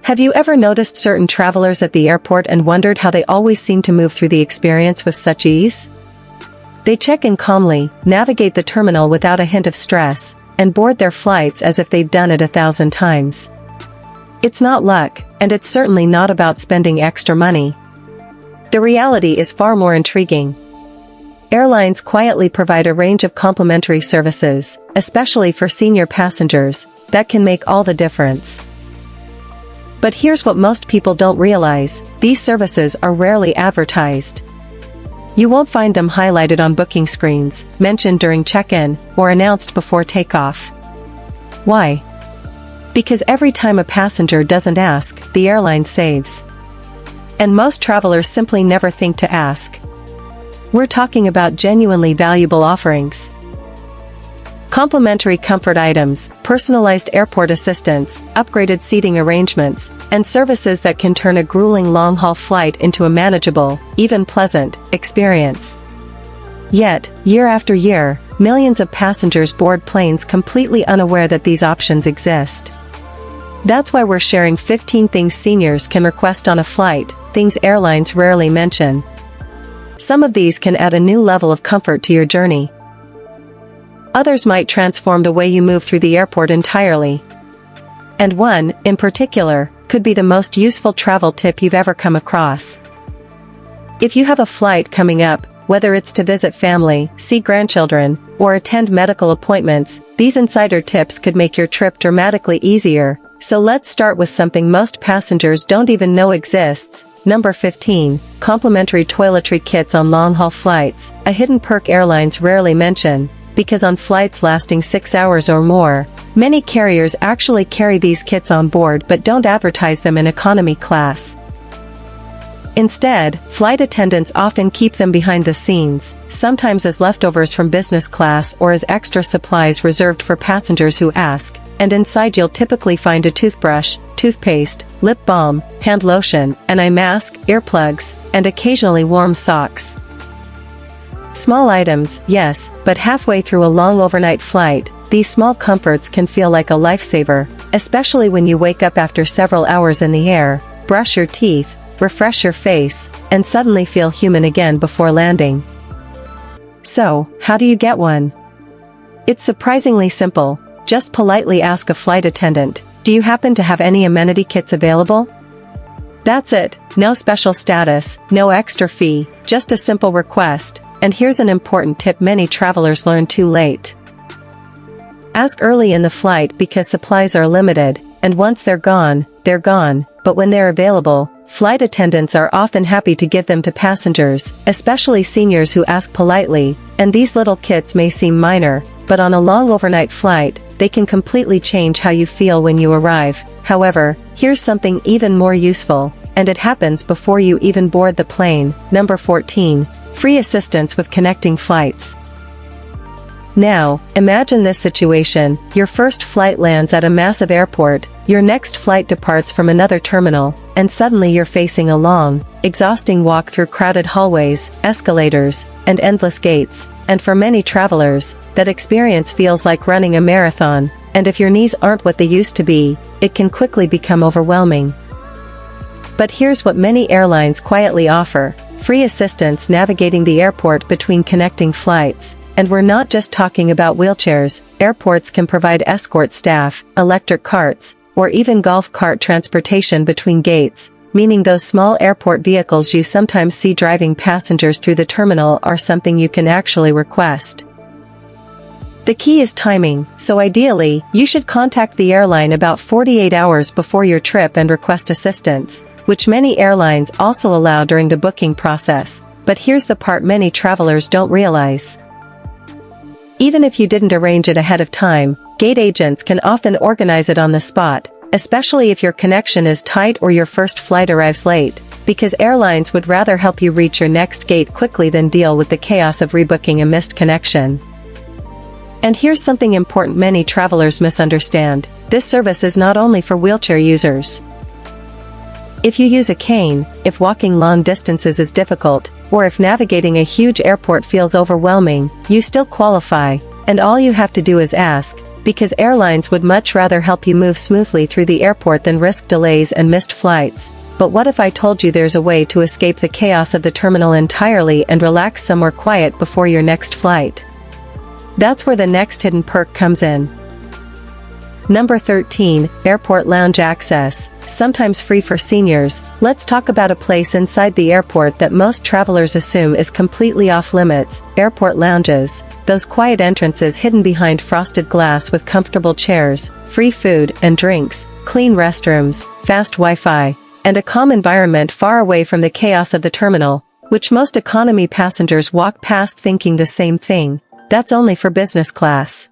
Have you ever noticed certain travelers at the airport and wondered how they always seem to move through the experience with such ease? They check in calmly, navigate the terminal without a hint of stress, and board their flights as if they've done it 1,000 times. It's not luck, and it's certainly not about spending extra money. The reality is far more intriguing. Airlines quietly provide a range of complimentary services, especially for senior passengers, that can make all the difference. But here's what most people don't realize: these services are rarely advertised. You won't find them highlighted on booking screens, mentioned during check-in, or announced before takeoff. Why? Because every time a passenger doesn't ask, the airline saves. And most travelers simply never think to ask. We're talking about genuinely valuable offerings. Complimentary comfort items, personalized airport assistance, upgraded seating arrangements, and services that can turn a grueling long-haul flight into a manageable, even pleasant, experience. Yet, year after year, millions of passengers board planes completely unaware that these options exist. That's why we're sharing 15 things seniors can request on a flight, things airlines rarely mention. Some of these can add a new level of comfort to your journey. Others might transform the way you move through the airport entirely. And one, in particular, could be the most useful travel tip you've ever come across. If you have a flight coming up, whether it's to visit family, see grandchildren, or attend medical appointments, these insider tips could make your trip dramatically easier. So let's start with something most passengers don't even know exists. Number 15, complimentary toiletry kits on long-haul flights, a hidden perk airlines rarely mention. Because on flights lasting 6 hours or more, many carriers actually carry these kits on board but don't advertise them in economy class. Instead, flight attendants often keep them behind the scenes, sometimes as leftovers from business class or as extra supplies reserved for passengers who ask, and inside you'll typically find a toothbrush, toothpaste, lip balm, hand lotion, an eye mask, earplugs, and occasionally warm socks. Small items, yes, but halfway through a long overnight flight, these small comforts can feel like a lifesaver, especially when you wake up after several hours in the air, brush your teeth, refresh your face, and suddenly feel human again before landing. So, how do you get one? It's surprisingly simple. Just politely ask a flight attendant, "Do you happen to have any amenity kits available?" That's it, no special status, no extra fee, just a simple request. And here's an important tip many travelers learn too late. Ask early in the flight because supplies are limited, and once they're gone, but when they're available, flight attendants are often happy to give them to passengers, especially seniors who ask politely, and these little kits may seem minor, but on a long overnight flight, they can completely change how you feel when you arrive. However, here's something even more useful, and it happens before you even board the plane. Number 14. Free assistance with connecting flights. Now, imagine this situation: your first flight lands at a massive airport, your next flight departs from another terminal, and suddenly you're facing a long, exhausting walk through crowded hallways, escalators, and endless gates. And for many travelers, that experience feels like running a marathon, and if your knees aren't what they used to be, it can quickly become overwhelming. But here's what many airlines quietly offer: free assistance navigating the airport between connecting flights. And we're not just talking about wheelchairs. Airports can provide escort staff, electric carts, or even golf cart transportation between gates, meaning those small airport vehicles you sometimes see driving passengers through the terminal are something you can actually request. The key is timing, so ideally, you should contact the airline about 48 hours before your trip and request assistance, which many airlines also allow during the booking process. But here's the part many travelers don't realize. Even if you didn't arrange it ahead of time, gate agents can often organize it on the spot, especially if your connection is tight or your first flight arrives late, because airlines would rather help you reach your next gate quickly than deal with the chaos of rebooking a missed connection. And here's something important many travelers misunderstand: this service is not only for wheelchair users. If you use a cane, if walking long distances is difficult, or if navigating a huge airport feels overwhelming, you still qualify. And all you have to do is ask, because airlines would much rather help you move smoothly through the airport than risk delays and missed flights. But what if I told you there's a way to escape the chaos of the terminal entirely and relax somewhere quiet before your next flight? That's where the next hidden perk comes in. Number 13, Airport Lounge Access, sometimes free for seniors. Let's talk about a place inside the airport that most travelers assume is completely off limits: airport lounges. Those quiet entrances hidden behind frosted glass with comfortable chairs, free food and drinks, clean restrooms, fast Wi-Fi, and a calm environment far away from the chaos of the terminal, which most economy passengers walk past thinking the same thing: that's only for business class.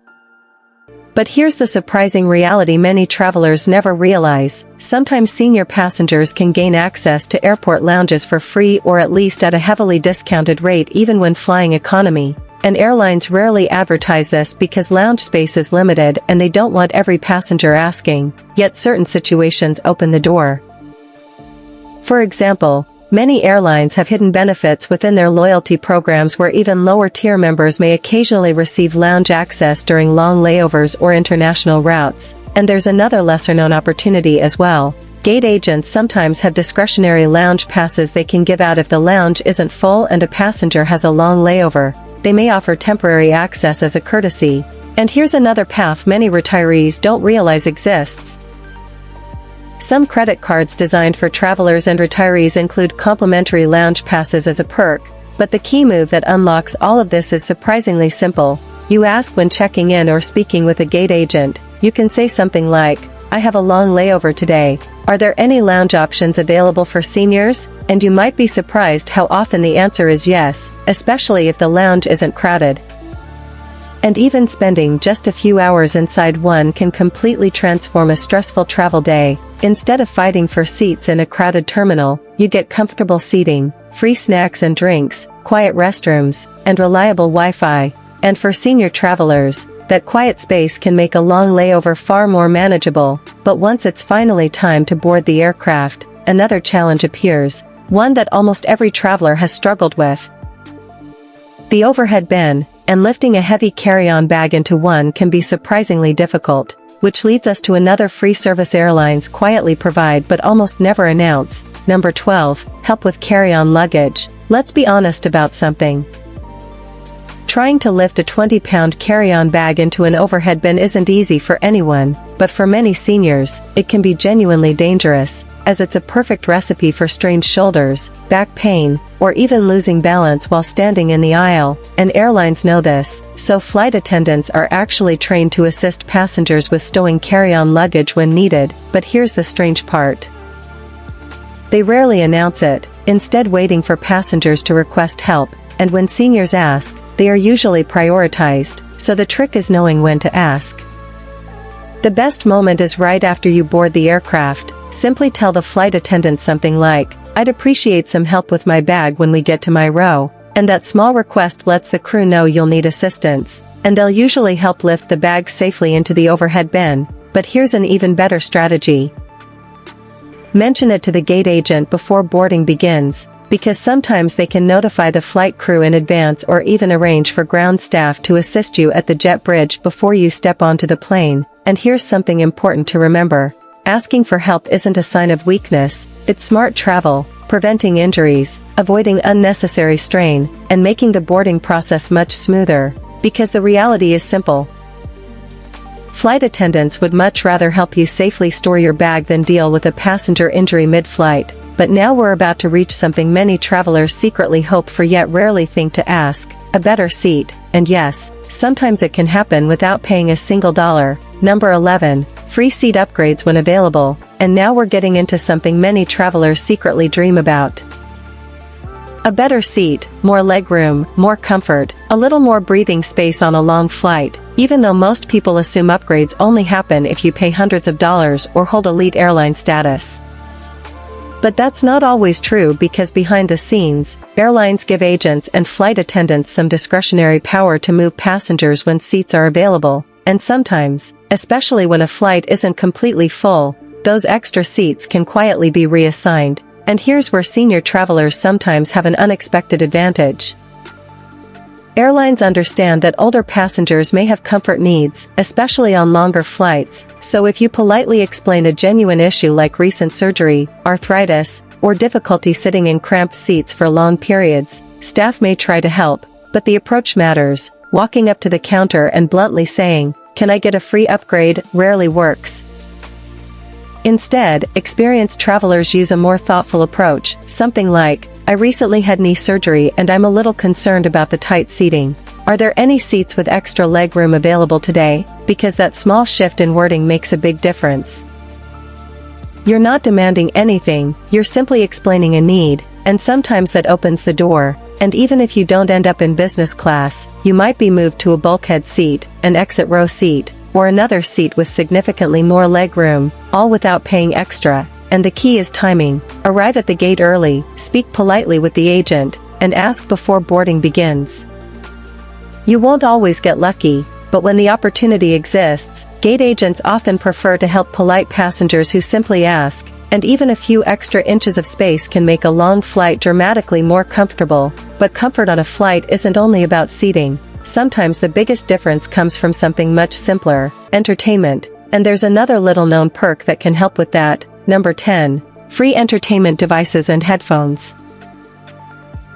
But here's the surprising reality many travelers never realize: sometimes senior passengers can gain access to airport lounges for free, or at least at a heavily discounted rate, even when flying economy. And airlines rarely advertise this because lounge space is limited and they don't want every passenger asking, yet certain situations open the door. For example, many airlines have hidden benefits within their loyalty programs where even lower-tier members may occasionally receive lounge access during long layovers or international routes. And there's another lesser-known opportunity as well. Gate agents sometimes have discretionary lounge passes they can give out if the lounge isn't full and a passenger has a long layover. They may offer temporary access as a courtesy. And here's another path many retirees don't realize exists. Some credit cards designed for travelers and retirees include complimentary lounge passes as a perk, but the key move that unlocks all of this is surprisingly simple. You ask when checking in or speaking with a gate agent. You can say something like, "I have a long layover today. Are there any lounge options available for seniors?" And you might be surprised how often the answer is yes, especially if the lounge isn't crowded. And even spending just a few hours inside one can completely transform a stressful travel day. Instead of fighting for seats in a crowded terminal, you get comfortable seating, free snacks and drinks, quiet restrooms, and reliable Wi-Fi. And for senior travelers, that quiet space can make a long layover far more manageable. But once it's finally time to board the aircraft, another challenge appears, one that almost every traveler has struggled with: the overhead bin. And lifting a heavy carry-on bag into one can be surprisingly difficult, which leads us to another free service airlines quietly provide but almost never announce. Number 12, help with carry-on luggage. Let's be honest about something. Trying to lift a 20-pound carry-on bag into an overhead bin isn't easy for anyone, but for many seniors, it can be genuinely dangerous, as it's a perfect recipe for strained shoulders, back pain, or even losing balance while standing in the aisle. And airlines know this, so flight attendants are actually trained to assist passengers with stowing carry-on luggage when needed. But here's the strange part: they rarely announce it, instead waiting for passengers to request help. And when seniors ask, they are usually prioritized, so the trick is knowing when to ask. The best moment is right after you board the aircraft. Simply tell the flight attendant something like, "I'd appreciate some help with my bag when we get to my row." And that small request lets the crew know you'll need assistance, and they'll usually help lift the bag safely into the overhead bin. But here's an even better strategy. Mention it to the gate agent before boarding begins, because sometimes they can notify the flight crew in advance or even arrange for ground staff to assist you at the jet bridge before you step onto the plane. And here's something important to remember: asking for help isn't a sign of weakness, it's smart travel, preventing injuries, avoiding unnecessary strain, and making the boarding process much smoother. Because the reality is simple. Flight attendants would much rather help you safely store your bag than deal with a passenger injury mid-flight. But now we're about to reach something many travelers secretly hope for yet rarely think to ask: a better seat. And yes, sometimes it can happen without paying a single dollar. Number 11, free seat upgrades when available. And now we're getting into something many travelers secretly dream about. A better seat, more legroom, more comfort, a little more breathing space on a long flight, even though most people assume upgrades only happen if you pay hundreds of dollars or hold elite airline status. But that's not always true, because behind the scenes, airlines give agents and flight attendants some discretionary power to move passengers when seats are available. And sometimes, especially when a flight isn't completely full, those extra seats can quietly be reassigned. And here's where senior travelers sometimes have an unexpected advantage. Airlines understand that older passengers may have comfort needs, especially on longer flights, so if you politely explain a genuine issue like recent surgery, arthritis, or difficulty sitting in cramped seats for long periods, staff may try to help, but the approach matters. Walking up to the counter and bluntly saying, "Can I get a free upgrade?" rarely works. Instead, experienced travelers use a more thoughtful approach, something like, "I recently had knee surgery and I'm a little concerned about the tight seating. Are there any seats with extra legroom available today?" Because that small shift in wording makes a big difference. You're not demanding anything, you're simply explaining a need, and sometimes that opens the door. And even if you don't end up in business class, you might be moved to a bulkhead seat, an exit row seat, or another seat with significantly more legroom, all without paying extra. And the key is timing. Arrive at the gate early, speak politely with the agent, and ask before boarding begins. You won't always get lucky, but when the opportunity exists, gate agents often prefer to help polite passengers who simply ask, and even a few extra inches of space can make a long flight dramatically more comfortable. But comfort on a flight isn't only about seating. Sometimes the biggest difference comes from something much simpler, entertainment, and there's another little-known perk that can help with that. Number 10. Free entertainment devices and headphones.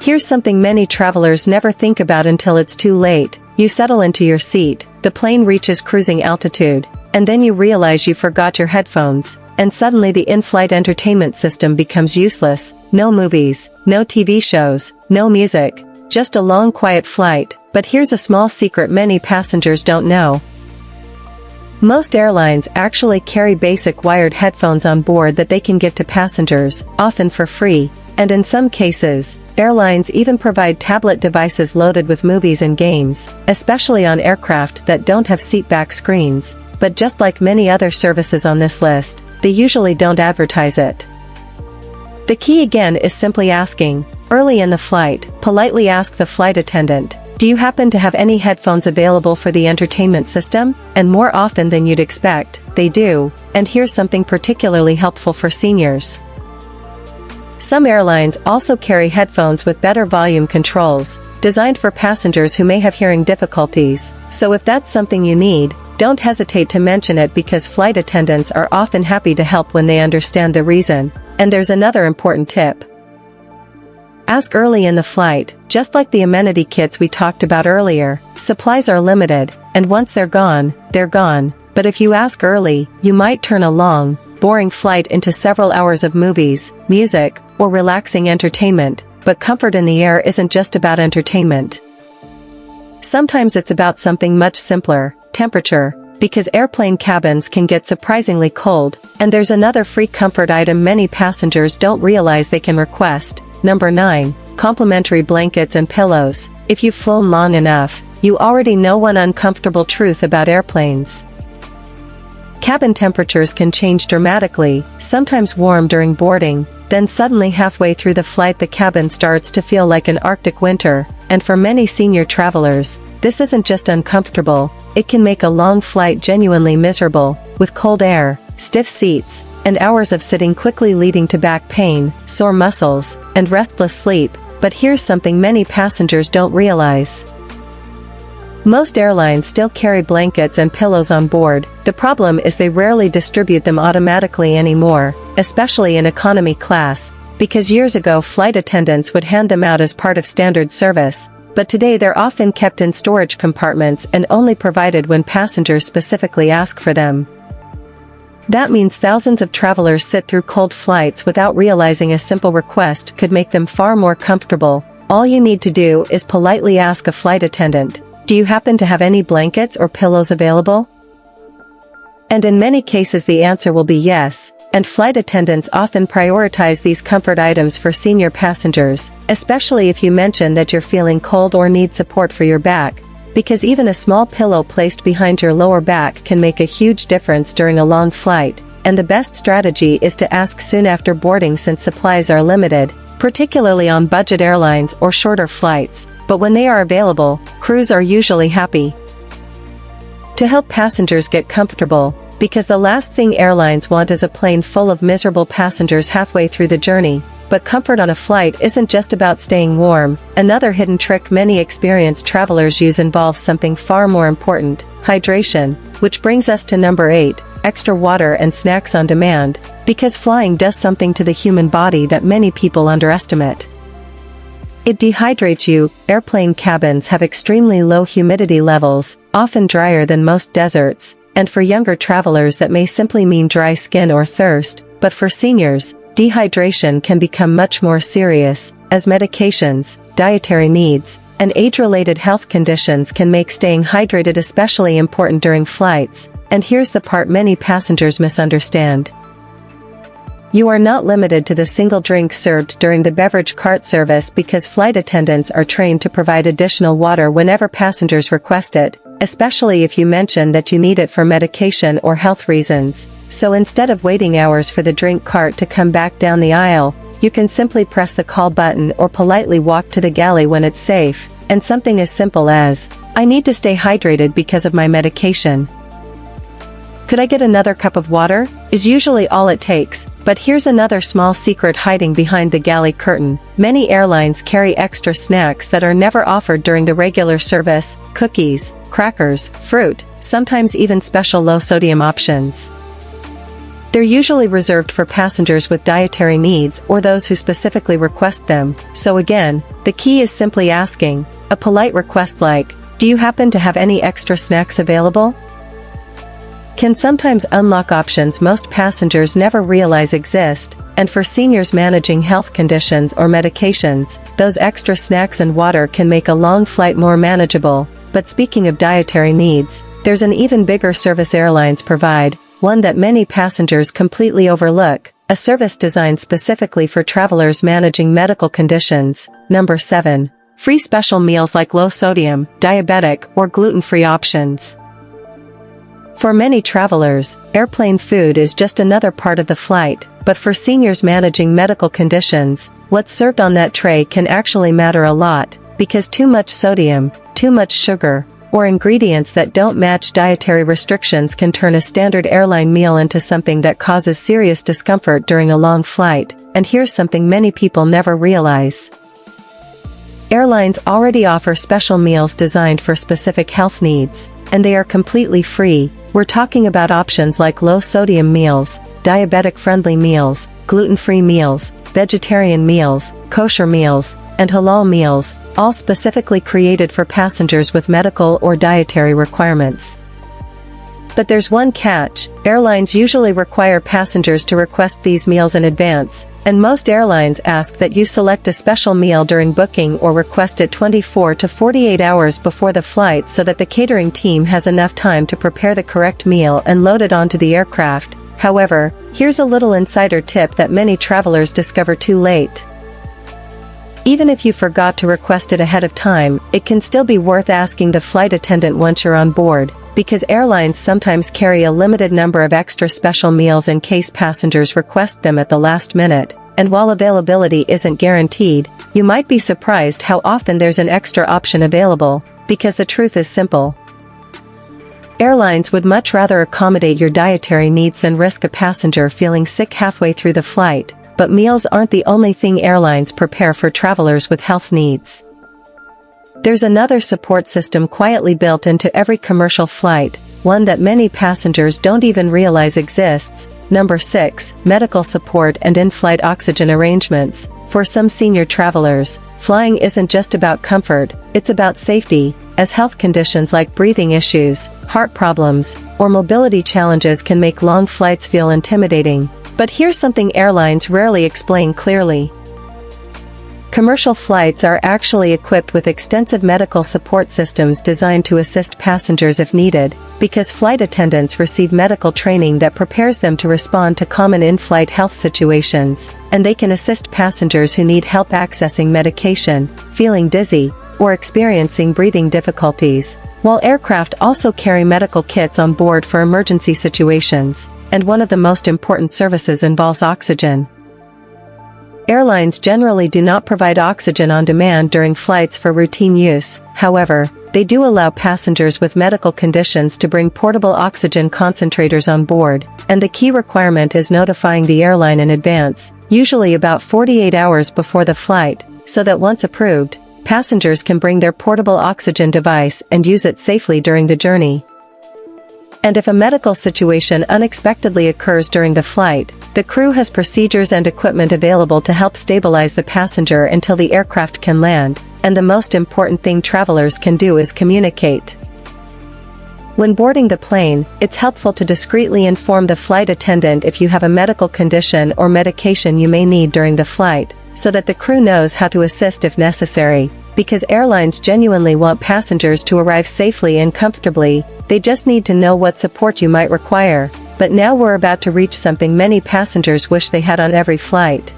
Here's something many travelers never think about until it's too late. You settle into your seat, the plane reaches cruising altitude, and then you realize you forgot your headphones, and suddenly the in-flight entertainment system becomes useless. No movies, no TV shows, no music, just a long quiet flight. But here's a small secret many passengers don't know. Most airlines actually carry basic wired headphones on board that they can give to passengers, often for free, and in some cases, airlines even provide tablet devices loaded with movies and games, especially on aircraft that don't have seatback screens. But just like many other services on this list, they usually don't advertise it. The key again is simply asking. Early in the flight, politely ask the flight attendant, "Do you happen to have any headphones available for the entertainment system?" And more often than you'd expect, they do. And here's something particularly helpful for seniors. Some airlines also carry headphones with better volume controls, designed for passengers who may have hearing difficulties. So if that's something you need, don't hesitate to mention it because flight attendants are often happy to help when they understand the reason. And there's another important tip. Ask early in the flight. Just like the amenity kits we talked about earlier, supplies are limited, and once they're gone, they're gone. But if you ask early, you might turn a long, boring flight into several hours of movies, music, or relaxing entertainment. But comfort in the air isn't just about entertainment. Sometimes it's about something much simpler, temperature, because airplane cabins can get surprisingly cold, and there's another free comfort item many passengers don't realize they can request. Number 9. Complimentary blankets and pillows. If you've flown long enough, you already know one uncomfortable truth about airplanes. Cabin temperatures can change dramatically, sometimes warm during boarding, then suddenly halfway through the flight the cabin starts to feel like an Arctic winter, and for many senior travelers, this isn't just uncomfortable, it can make a long flight genuinely miserable, with cold air, stiff seats, and hours of sitting quickly leading to back pain, sore muscles, and restless sleep. But here's something many passengers don't realize. Most airlines still carry blankets and pillows on board. The problem is they rarely distribute them automatically anymore, especially in economy class, because years ago flight attendants would hand them out as part of standard service, but today they're often kept in storage compartments and only provided when passengers specifically ask for them. That means thousands of travelers sit through cold flights without realizing a simple request could make them far more comfortable. All you need to do is politely ask a flight attendant, "Do you happen to have any blankets or pillows available?" And in many cases the answer will be yes, and flight attendants often prioritize these comfort items for senior passengers, especially if you mention that you're feeling cold or need support for your back. Because even a small pillow placed behind your lower back can make a huge difference during a long flight, and the best strategy is to ask soon after boarding since supplies are limited, particularly on budget airlines or shorter flights, but when they are available, crews are usually happy to help passengers get comfortable, because the last thing airlines want is a plane full of miserable passengers halfway through the journey. But comfort on a flight isn't just about staying warm. Another hidden trick many experienced travelers use involves something far more important: hydration, which brings us to number 8, extra water and snacks on demand, because flying does something to the human body that many people underestimate. It dehydrates you. Airplane cabins have extremely low humidity levels, often drier than most deserts, and for younger travelers that may simply mean dry skin or thirst, but for seniors, dehydration can become much more serious, as medications, dietary needs, and age-related health conditions can make staying hydrated especially important during flights. And here's the part many passengers misunderstand. You are not limited to the single drink served during the beverage cart service, because flight attendants are trained to provide additional water whenever passengers request it, especially if you mention that you need it for medication or health reasons. So instead of waiting hours for the drink cart to come back down the aisle, you can simply press the call button or politely walk to the galley when it's safe, and something as simple as, "I need to stay hydrated because of my medication. Could I get another cup of water?" is usually all it takes. But here's another small secret hiding behind the galley curtain. Many airlines carry extra snacks that are never offered during the regular service: cookies, crackers, fruit, sometimes even special low-sodium options. They're usually reserved for passengers with dietary needs or those who specifically request them. So again, the key is simply asking. A polite request like, "Do you happen to have any extra snacks available?" can sometimes unlock options most passengers never realize exist. And for seniors managing health conditions or medications, those extra snacks and water can make a long flight more manageable. But speaking of dietary needs, there's an even bigger service airlines provide, one that many passengers completely overlook: a service designed specifically for travelers managing medical conditions. Number 7. Free special meals like low-sodium, diabetic, or gluten-free options. For many travelers, airplane food is just another part of the flight, but for seniors managing medical conditions, what's served on that tray can actually matter a lot, because too much sodium, too much sugar, or ingredients that don't match dietary restrictions can turn a standard airline meal into something that causes serious discomfort during a long flight. And here's something many people never realize. Airlines already offer special meals designed for specific health needs, and they are completely free. We're talking about options like low-sodium meals, diabetic-friendly meals, gluten-free meals, vegetarian meals, kosher meals, and halal meals, all specifically created for passengers with medical or dietary requirements. But there's one catch: airlines usually require passengers to request these meals in advance, and most airlines ask that you select a special meal during booking or request it 24 to 48 hours before the flight so that the catering team has enough time to prepare the correct meal and load it onto the aircraft. However, here's a little insider tip that many travelers discover too late. Even if you forgot to request it ahead of time, it can still be worth asking the flight attendant once you're on board, because airlines sometimes carry a limited number of extra special meals in case passengers request them at the last minute. And while availability isn't guaranteed, you might be surprised how often there's an extra option available, because the truth is simple. Airlines would much rather accommodate your dietary needs than risk a passenger feeling sick halfway through the flight. But meals aren't the only thing airlines prepare for travelers with health needs. There's another support system quietly built into every commercial flight, one that many passengers don't even realize exists. Number 6. Medical support and in-flight oxygen arrangements. For some senior travelers, flying isn't just about comfort, it's about safety, as health conditions like breathing issues, heart problems, or mobility challenges can make long flights feel intimidating. But here's something airlines rarely explain clearly. Commercial flights are actually equipped with extensive medical support systems designed to assist passengers if needed, because flight attendants receive medical training that prepares them to respond to common in-flight health situations, and they can assist passengers who need help accessing medication, feeling dizzy, or experiencing breathing difficulties, while aircraft also carry medical kits on board for emergency situations. And one of the most important services involves oxygen. Airlines generally do not provide oxygen on demand during flights for routine use. However, they do allow passengers with medical conditions to bring portable oxygen concentrators on board, and the key requirement is notifying the airline in advance, usually about 48 hours before the flight, so that once approved, passengers can bring their portable oxygen device and use it safely during the journey. And if a medical situation unexpectedly occurs during the flight, the crew has procedures and equipment available to help stabilize the passenger until the aircraft can land, and the most important thing travelers can do is communicate. When boarding the plane, it's helpful to discreetly inform the flight attendant if you have a medical condition or medication you may need during the flight, so that the crew knows how to assist if necessary, because airlines genuinely want passengers to arrive safely and comfortably. They just need to know what support you might require. But now we're about to reach something many passengers wish they had on every flight.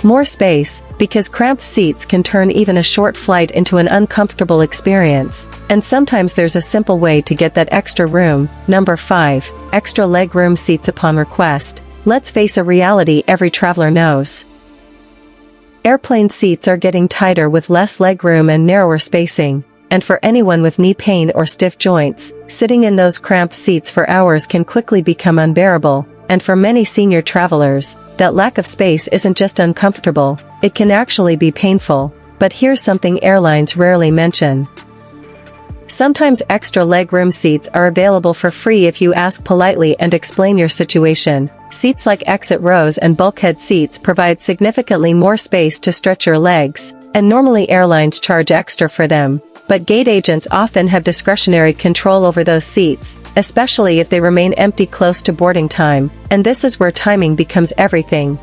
More space, because cramped seats can turn even a short flight into an uncomfortable experience, and sometimes there's a simple way to get that extra room. Number 5, extra legroom seats upon request. Let's face a reality every traveler knows. Airplane seats are getting tighter with less legroom and narrower spacing. And for anyone with knee pain or stiff joints, sitting in those cramped seats for hours can quickly become unbearable, and for many senior travelers, that lack of space isn't just uncomfortable, it can actually be painful. But here's something airlines rarely mention. Sometimes extra legroom seats are available for free if you ask politely and explain your situation. Seats like exit rows and bulkhead seats provide significantly more space to stretch your legs, and normally airlines charge extra for them. But gate agents often have discretionary control over those seats, especially if they remain empty close to boarding time, and this is where timing becomes everything.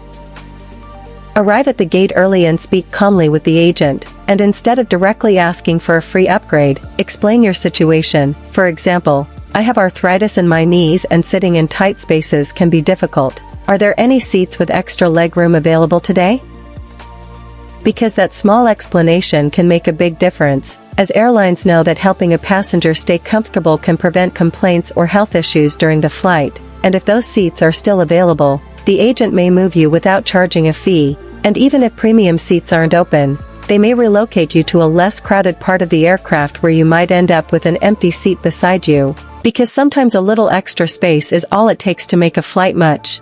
Arrive at the gate early and speak calmly with the agent, and instead of directly asking for a free upgrade, explain your situation. For example, I have arthritis in my knees and sitting in tight spaces can be difficult. Are there any seats with extra legroom available today? Because that small explanation can make a big difference, as airlines know that helping a passenger stay comfortable can prevent complaints or health issues during the flight, and if those seats are still available, the agent may move you without charging a fee, and even if premium seats aren't open, they may relocate you to a less crowded part of the aircraft where you might end up with an empty seat beside you, because sometimes a little extra space is all it takes to make a flight much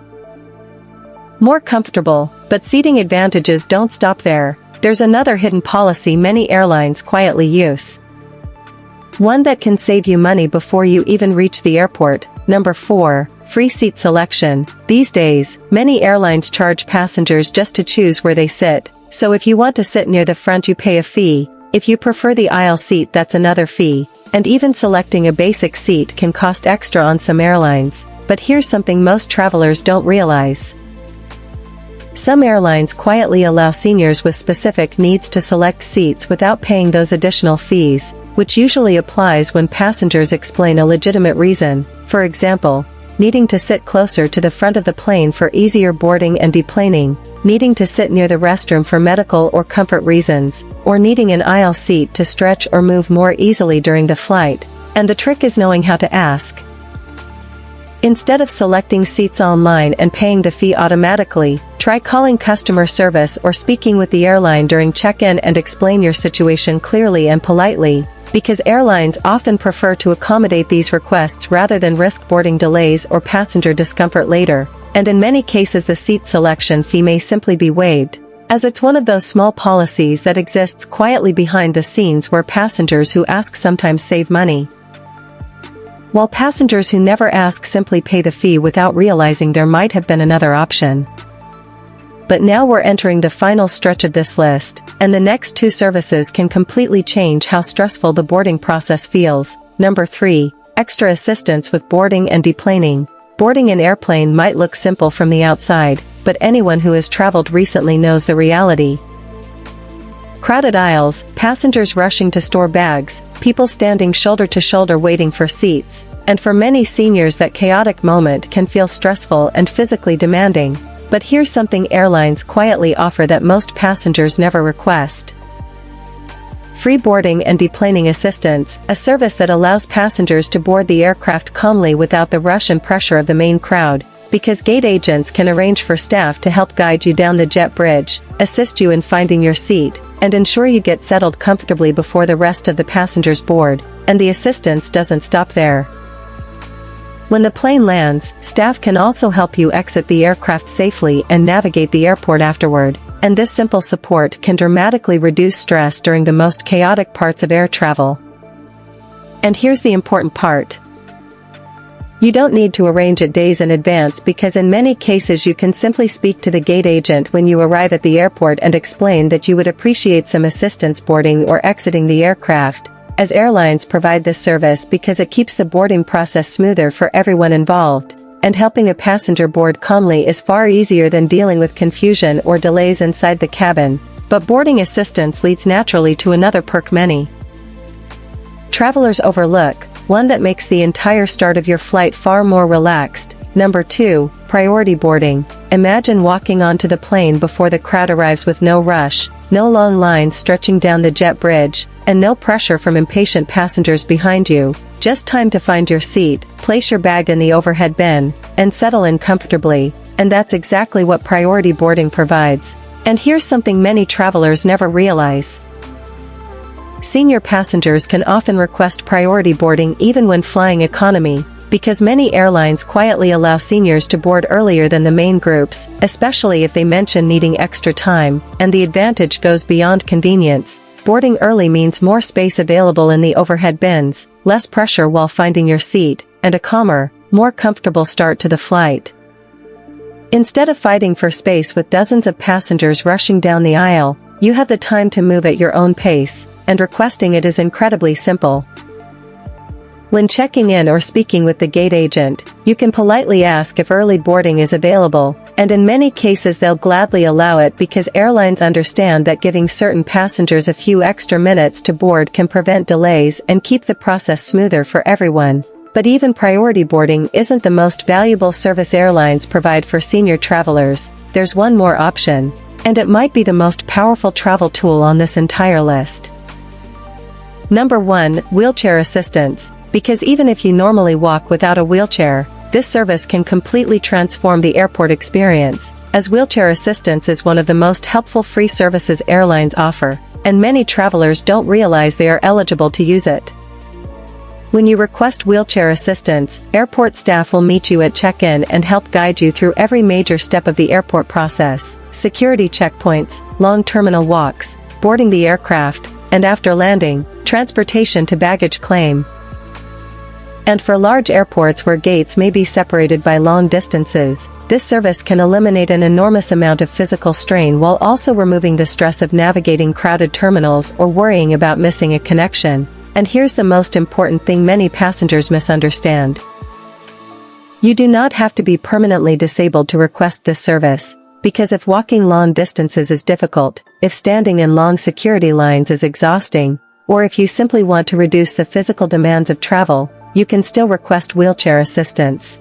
more comfortable. But seating advantages don't stop there. There's another hidden policy many airlines quietly use. One that can save you money before you even reach the airport. Number 4, free seat selection. These days, many airlines charge passengers just to choose where they sit. So if you want to sit near the front you pay a fee. If you prefer the aisle seat, that's another fee. And even selecting a basic seat can cost extra on some airlines. But here's something most travelers don't realize. Some airlines quietly allow seniors with specific needs to select seats without paying those additional fees, which usually applies when passengers explain a legitimate reason. For example, needing to sit closer to the front of the plane for easier boarding and deplaning, needing to sit near the restroom for medical or comfort reasons, or needing an aisle seat to stretch or move more easily during the flight. And the trick is knowing how to ask. Instead of selecting seats online and paying the fee automatically, try calling customer service or speaking with the airline during check-in and explain your situation clearly and politely, because airlines often prefer to accommodate these requests rather than risk boarding delays or passenger discomfort later, and in many cases the seat selection fee may simply be waived, as it's one of those small policies that exists quietly behind the scenes where passengers who ask sometimes save money, while passengers who never ask simply pay the fee without realizing there might have been another option. But now we're entering the final stretch of this list, and the next 2 services can completely change how stressful the boarding process feels. Number 3, extra assistance with boarding and deplaning. Boarding an airplane might look simple from the outside, but anyone who has traveled recently knows the reality. Crowded aisles, passengers rushing to store bags, people standing shoulder to shoulder waiting for seats, and for many seniors that chaotic moment can feel stressful and physically demanding. But here's something airlines quietly offer that most passengers never request. Free boarding and deplaning assistance, a service that allows passengers to board the aircraft calmly without the rush and pressure of the main crowd, because gate agents can arrange for staff to help guide you down the jet bridge, assist you in finding your seat, and ensure you get settled comfortably before the rest of the passengers board, and the assistance doesn't stop there. When the plane lands, staff can also help you exit the aircraft safely and navigate the airport afterward, and this simple support can dramatically reduce stress during the most chaotic parts of air travel. And here's the important part. You don't need to arrange it days in advance because in many cases you can simply speak to the gate agent when you arrive at the airport and explain that you would appreciate some assistance boarding or exiting the aircraft, as airlines provide this service because it keeps the boarding process smoother for everyone involved, and helping a passenger board calmly is far easier than dealing with confusion or delays inside the cabin, but boarding assistance leads naturally to another perk many travelers overlook, one that makes the entire start of your flight far more relaxed. Number 2, priority boarding. Imagine walking onto the plane before the crowd arrives with no rush, no long lines stretching down the jet bridge, and no pressure from impatient passengers behind you. Just time to find your seat, place your bag in the overhead bin, and settle in comfortably, and that's exactly what priority boarding provides. And here's something many travelers never realize. Senior passengers can often request priority boarding even when flying economy, because many airlines quietly allow seniors to board earlier than the main groups, especially if they mention needing extra time, and the advantage goes beyond convenience. Boarding early means more space available in the overhead bins, less pressure while finding your seat, and a calmer, more comfortable start to the flight. Instead of fighting for space with dozens of passengers rushing down the aisle, you have the time to move at your own pace, and requesting it is incredibly simple. When checking in or speaking with the gate agent, you can politely ask if early boarding is available, and in many cases they'll gladly allow it because airlines understand that giving certain passengers a few extra minutes to board can prevent delays and keep the process smoother for everyone. But even priority boarding isn't the most valuable service airlines provide for senior travelers. There's one more option, and it might be the most powerful travel tool on this entire list. Number 1, wheelchair assistance. Because even if you normally walk without a wheelchair, this service can completely transform the airport experience, as wheelchair assistance is one of the most helpful free services airlines offer, and many travelers don't realize they are eligible to use it. When you request wheelchair assistance, airport staff will meet you at check-in and help guide you through every major step of the airport process: security checkpoints, long terminal walks, boarding the aircraft, and after landing, transportation to baggage claim. And for large airports where gates may be separated by long distances, this service can eliminate an enormous amount of physical strain while also removing the stress of navigating crowded terminals or worrying about missing a connection. And here's the most important thing many passengers misunderstand. You do not have to be permanently disabled to request this service, because if walking long distances is difficult, if standing in long security lines is exhausting, or if you simply want to reduce the physical demands of travel, you can still request wheelchair assistance.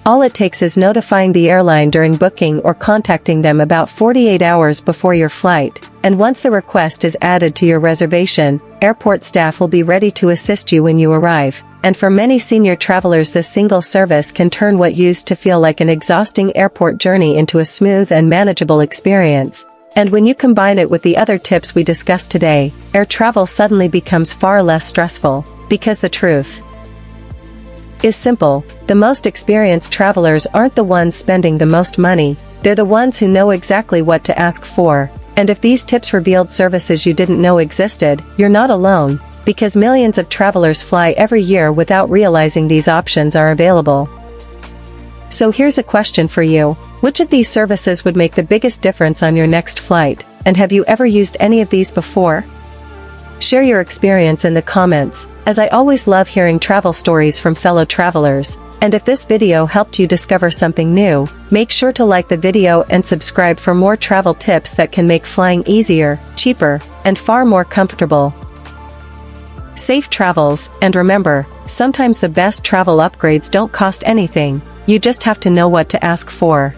All it takes is notifying the airline during booking or contacting them about 48 hours before your flight, and once the request is added to your reservation, airport staff will be ready to assist you when you arrive. And for many senior travelers, this single service can turn what used to feel like an exhausting airport journey into a smooth and manageable experience. And when you combine it with the other tips we discussed today, air travel suddenly becomes far less stressful, because the truth is simple: the most experienced travelers aren't the ones spending the most money, they're the ones who know exactly what to ask for. And if these tips revealed services you didn't know existed, you're not alone, because millions of travelers fly every year without realizing these options are available. So here's a question for you. Which of these services would make the biggest difference on your next flight, and have you ever used any of these before? Share your experience in the comments, as I always love hearing travel stories from fellow travelers. And if this video helped you discover something new, make sure to like the video and subscribe for more travel tips that can make flying easier, cheaper, and far more comfortable. Safe travels, and remember, sometimes the best travel upgrades don't cost anything, you just have to know what to ask for.